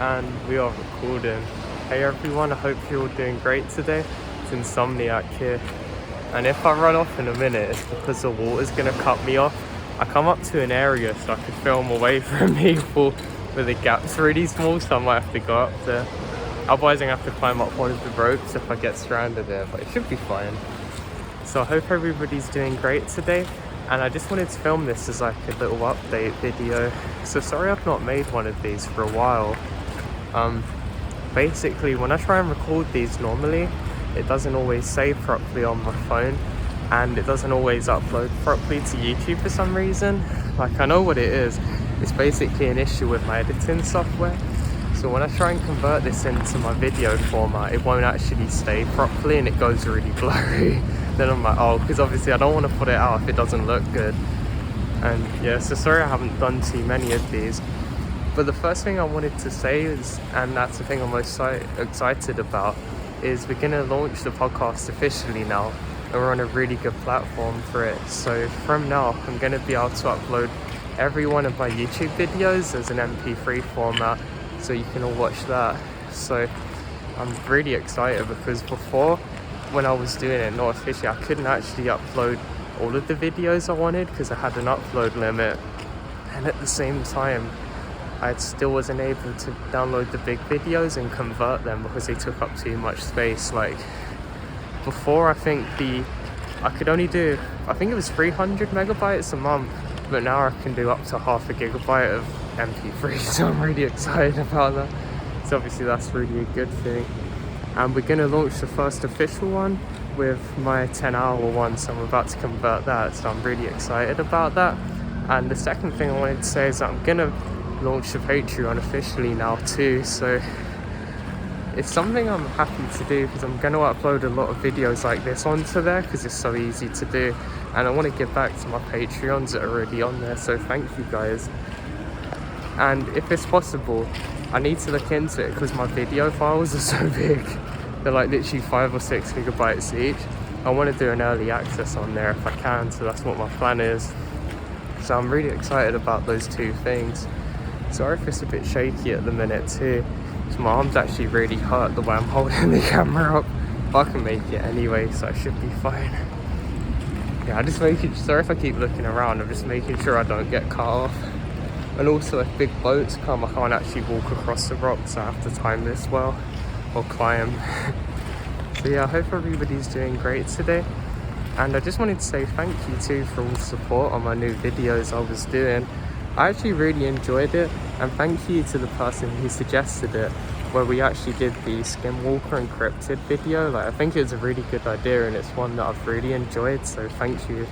and we are recording. Hey everyone, I hope you're all doing great today. It's Insomniak here, and if I run off in a minute, it's because the water's gonna cut me off. I come up to an area so I could film away from people, but the gap's really small, so I might have to go up there. Otherwise I'm gonna have to climb up one of the ropes if I get stranded there, but it should be fine. So I hope everybody's doing great today, and I just wanted to film this as like a little update video. So sorry I've not made one of these for a while. Basically when I try and record these normally, it doesn't always save properly on my phone, and it doesn't always upload properly to YouTube for some reason. Like, I know what it is. It's basically an issue with my editing software. So when I try and convert this into my video format, it won't actually stay properly and it goes really blurry. Then I'm like, oh, because obviously I don't want to put it out if it doesn't look good. And yeah, so sorry I haven't done too many of these. But the first thing I wanted to say is, and that's the thing I'm most excited about, is we're going to launch the podcast officially now. And we're on a really good platform for it. So from now, I'm going to be able to upload every one of my YouTube videos as an MP3 format, so you can all watch that. So I'm really excited, because before, when I was doing it not officially, I couldn't actually upload all of the videos I wanted because I had an upload limit, and at the same time I still wasn't able to download the big videos and convert them because they took up too much space. Like before, I could only do, I think it was 300 megabytes a month, but now I can do up to half a gigabyte of MP3, so I'm really excited about that. So obviously that's really a good thing. And we're going to launch the first official one with my 10-hour one, so I'm about to convert that, so I'm really excited about that. And the second thing I wanted to say is that I'm going to launch the Patreon officially now too. So it's something I'm happy to do, because I'm going to upload a lot of videos like this onto there because it's so easy to do, and I want to give back to my Patreons that are already on there, so thank you guys. And if it's possible, I need to look into it because my video files are so big. They're like literally 5 or 6 gigabytes each. I want to do an early access on there if I can, so that's what my plan is. So I'm really excited about those two things. Sorry if it's a bit shaky at the minute too. So my arm's actually really hurt the way I'm holding the camera up. But I can make it anyway, so I should be fine. Yeah, I'm just making, sorry if I keep looking around, I'm just making sure I don't get cut off. And also if big boats come, I can't actually walk across the rocks, so I have to time this well, or climb. So yeah, I hope everybody's doing great today. And I just wanted to say thank you too for all the support on my new videos I was doing. I actually really enjoyed it, and thank you to the person who suggested it, where we actually did the Skinwalker encrypted video. Like, I think it's a really good idea, and it's one that I've really enjoyed, so thank you.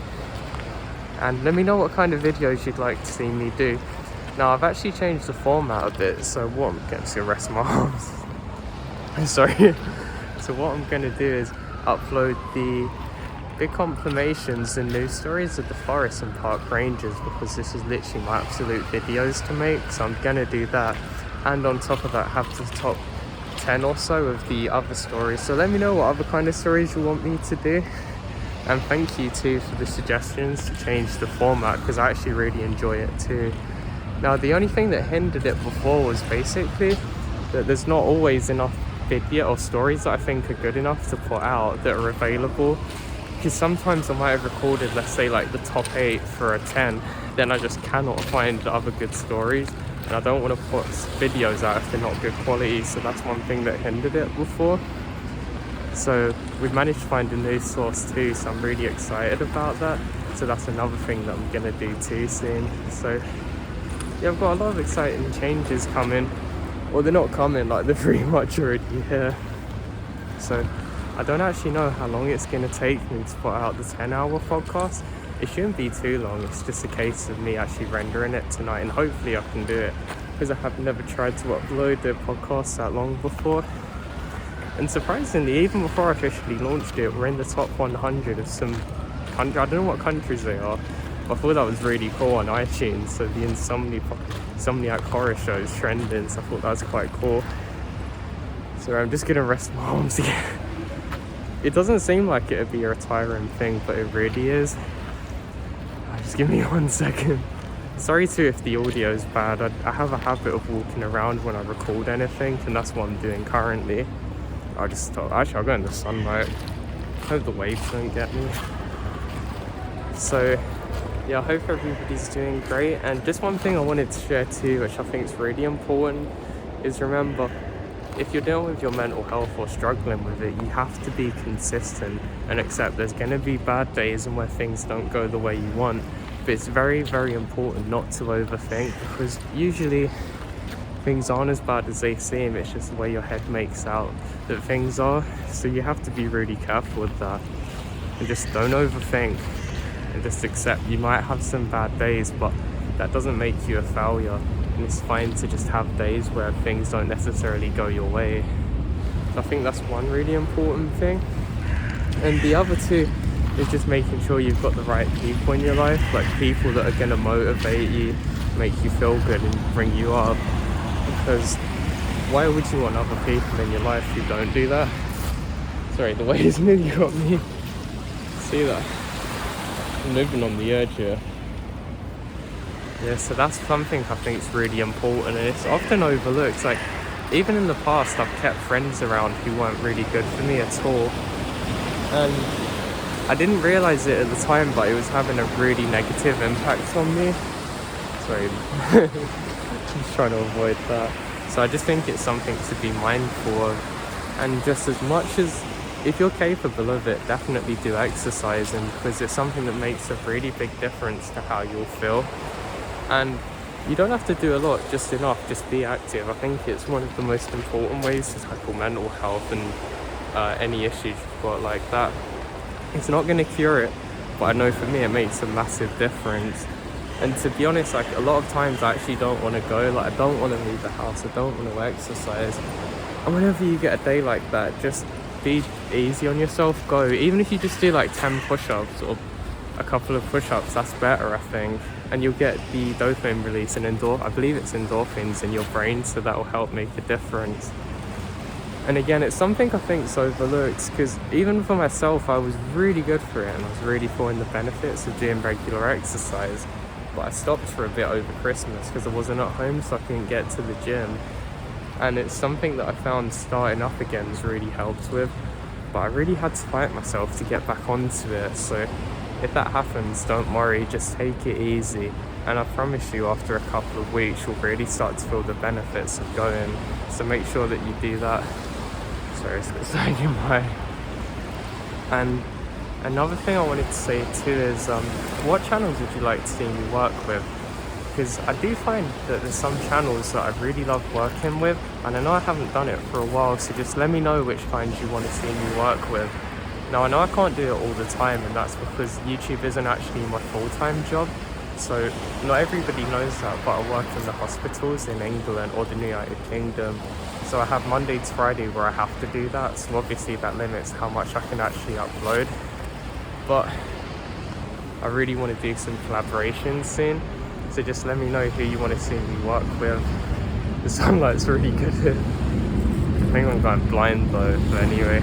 And let me know what kind of videos you'd like to see me do. Now I've actually changed the format a bit, so what I'm going to rest my arms. Sorry. So what I'm going to do is upload the big confirmations and news stories of the forest and park rangers, because this is literally my absolute videos to make, so I'm gonna do that. And on top of that, have the top 10 or so of the other stories. So let me know what other kind of stories you want me to do, and thank you too for the suggestions to change the format, because I actually really enjoy it too. Now the only thing that hindered it before was basically that there's not always enough video or stories that I think are good enough to put out that are available. Because sometimes I might have recorded, let's say like the top 8 for a 10, then I just cannot find other good stories, and I don't want to put videos out if they're not good quality, so that's one thing that hindered it before. So we've managed to find a new source too, so I'm really excited about that. So that's another thing that I'm going to do too soon. So yeah, I've got a lot of exciting changes coming, or they're not coming, like they're pretty much already here. So I don't actually know how long it's going to take me to put out the 10-hour podcast. It shouldn't be too long, it's just a case of me actually rendering it tonight, and hopefully I can do it, because I have never tried to upload the podcast that long before. And surprisingly, even before I officially launched it, we're in the top 100 of some country. I don't know what countries they are, but I thought that was really cool on iTunes. So the Insomniak horror show is trending, so I thought that was quite cool. So I'm just going to rest my arms again. It doesn't seem like it would be a retiring thing, but it really is. Just give me 1 second. Sorry too if the audio is bad. I have a habit of walking around when I record anything, and that's what I'm doing currently. I'll just stop. Actually, I'll go in the sunlight. Hope the waves don't get me. So yeah, I hope everybody's doing great. And just one thing I wanted to share too, which I think is really important, is remember, if you're dealing with your mental health or struggling with it, you have to be consistent and accept there's going to be bad days and where things don't go the way you want. But it's very, very important not to overthink, because usually things aren't as bad as they seem. It's just the way your head makes out that things are. So you have to be really careful with that, and just don't overthink, and just accept you might have some bad days, but that doesn't make you a failure. And it's fine to just have days where things don't necessarily go your way. So I think that's one really important thing. And the other two is just making sure you've got the right people in your life, like people that are going to motivate you, make you feel good and bring you up. Because why would you want other people in your life who don't do that? Sorry, the waves nearly got me. See that? I'm living on the edge here. Yeah, so that's something I think is really important, and it's often overlooked. Like, even in the past, I've kept friends around who weren't really good for me at all. And I didn't realise it at the time, but it was having a really negative impact on me. Sorry, I'm just trying to avoid that. So I just think it's something to be mindful of. And just as much as, if you're capable of it, definitely do exercising, because it's something that makes a really big difference to how you'll feel. And you don't have to do a lot, just enough, just be active. I think it's one of the most important ways to tackle mental health and any issues you've got like that. It's not going to cure it, but I know for me it makes a massive difference. And to be honest, like, a lot of times I actually don't want to go, like, I don't want to leave the house, I don't want to exercise. And whenever you get a day like that, just be easy on yourself, go. Even if you just do like 10 push-ups or a couple of push-ups, that's better, I think. And you'll get the dopamine release and I believe it's endorphins in your brain, so that will help make a difference. And again, it's something I think is overlooked, because even for myself, I was really good for it and I was really feeling the benefits of doing regular exercise. But I stopped for a bit over Christmas because I wasn't at home, so I couldn't get to the gym. And it's something that I found starting up again has really helped with. But I really had to fight myself to get back onto it. So if that happens, don't worry, just take it easy. And I promise you, after a couple of weeks, you'll really start to feel the benefits of going. So make sure that you do that. Sorry, it's saying my. And another thing I wanted to say too is, what channels would you like to see me work with? Because I do find that there's some channels that I really love working with, and I know I haven't done it for a while, so just let me know which kinds you want to see me work with. Now, I know I can't do it all the time, and that's because YouTube isn't actually my full-time job. So not everybody knows that, but I work in the hospitals in England or the United Kingdom. So I have Monday to Friday where I have to do that. So obviously that limits how much I can actually upload. But I really want to do some collaborations soon. So just let me know who you want to see me work with. The sunlight's really good here. I think I'm going blind though, but anyway.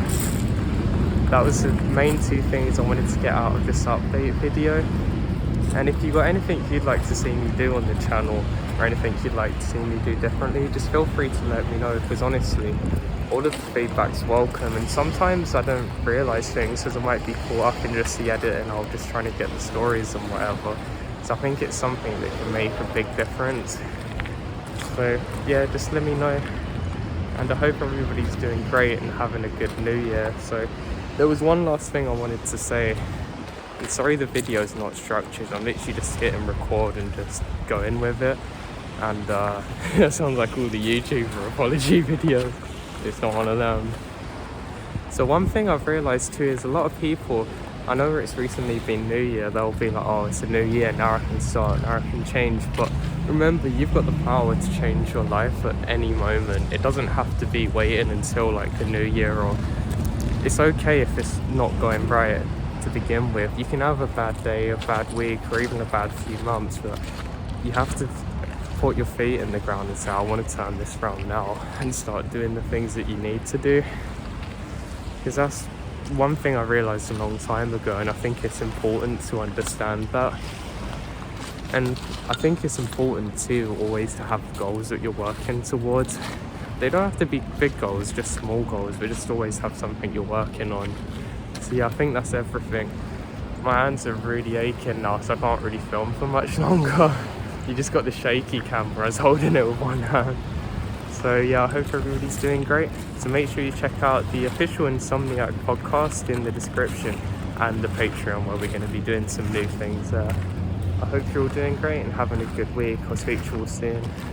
That was the main two things I wanted to get out of this update video. And if you've got anything you'd like to see me do on the channel, or anything you'd like to see me do differently, just feel free to let me know, because honestly, all of the feedback's welcome. And sometimes I don't realise things because I might be caught up in just the edit and I'm just trying to get the stories and whatever. So I think it's something that can make a big difference. So yeah, just let me know. And I hope everybody's doing great and having a good new year. So there was one last thing I wanted to say. And sorry the video's not structured, I'm literally just hitting record and just going with it. And that sounds like all the YouTuber apology videos. It's not one of them. So one thing I've realised too is a lot of people, I know it's recently been New Year, they'll be like, oh, it's a new year, now I can start, now I can change. But remember, you've got the power to change your life at any moment. It doesn't have to be waiting until like the new year, or it's okay if it's not going right to begin with. You can have a bad day, a bad week, or even a bad few months, but you have to put your feet in the ground and say, I want to turn this around now, and start doing the things that you need to do. Because that's one thing I realised a long time ago, and I think it's important to understand that. And I think it's important too always to have goals that you're working towards. They don't have to be big goals, just small goals, but just always have something you're working on. So yeah, I think that's everything. My hands are really aching now, so I can't really film for much longer. You just got the shaky camera, I was holding it with one hand. So yeah, I hope everybody's doing great. So make sure you check out the official Insomniak podcast in the description and the Patreon, where we're going to be doing some new things. I hope you're all doing great and having a good week. I'll speak to you all soon.